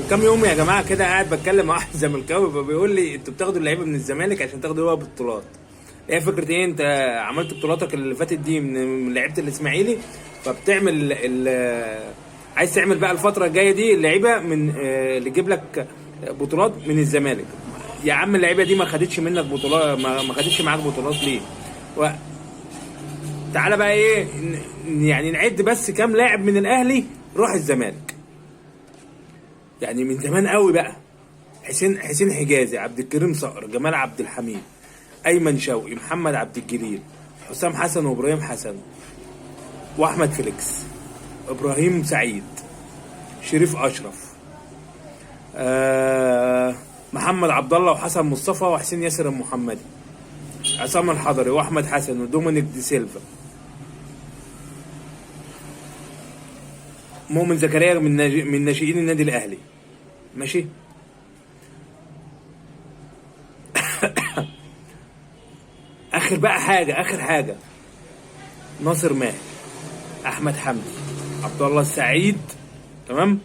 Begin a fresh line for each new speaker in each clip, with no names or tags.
كام يوم يا جماعه كده قاعد بتكلم مع واحد زملكاوي بيقول لي انتوا بتاخدوا اللعيبه من الزمالك عشان تاخدوا بقى بطولات. ايه فكره ايه؟ انت عملت بطولاتك اللي فاتت دي من لعيبه الاسماعيلي، فبتعمل عايز تعمل بقى الفتره الجايه دي اللعيبه من اللي تجيب لك بطولات من الزمالك. يا عم اللعيبه دي ما خدتش منك بطولات، ما خدتش معاك بطولات ليه؟ تعالى بقى ايه يعني نعد بس كام لاعب من الاهلي روح الزمالك يعني من زمان قوي بقى. حسين حجازي، عبد الكريم صقر، جمال عبد الحميد، ايمن شوقي، محمد عبد الجليل، حسام حسن وابراهيم حسن واحمد فيليكس، ابراهيم سعيد، شريف اشرف، محمد عبد الله وحسن مصطفى وحسين ياسر المحمدي، عصام الحضري واحمد حسن ودومينيك دي سيلفا، مؤمن زكريا من ناشئين النادي الاهلي. ماشي. اخر حاجه ناصر ماهر، احمد حمدي، عبد الله السعيد. تمام.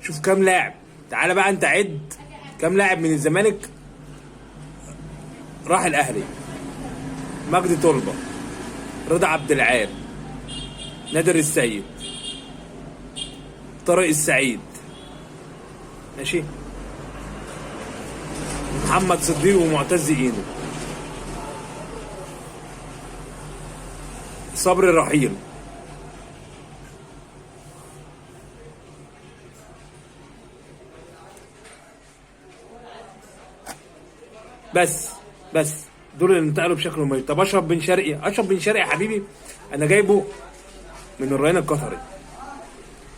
شوف كام لاعب. تعالى بقى انت عد كام لاعب من الزمالك راح الاهلي. مجدي طلبه، رضا عبد العال، نادر السيد، طارق السعيد. ماشي. محمد صديق ومعتز اينو، صبري رحيل، بس دول اللي انتقلوا بشكل مميز. طب اشرف بن شرقي يا حبيبي انا جايبه من الريان القطري.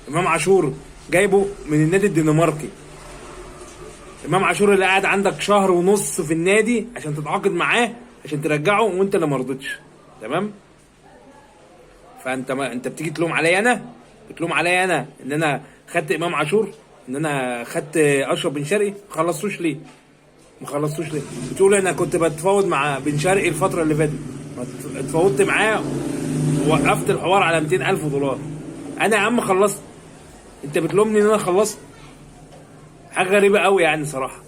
امام عاشور جايبه من النادي الدنماركي. امام عاشور اللي قاعد عندك شهر ونص في النادي عشان تتعاقد معاه عشان ترجعه وانت اللي ما رضيتش. تمام. فانت انت بتيجي تلوم عليا انا، بتلوم عليا انا ان انا خدت امام عاشور، ان انا خدت اشرف بن شرقي. ما خلصتوش ليه؟ بتقول انا كنت بتفاوض مع بن شرقي الفتره اللي فاتت، اتفاوضت معاه ووقفت الحوار على $200,000. انا يا عم خلصت، انت بتلومني ان انا خلصت؟ حاجه غريبه قوي يعني صراحه.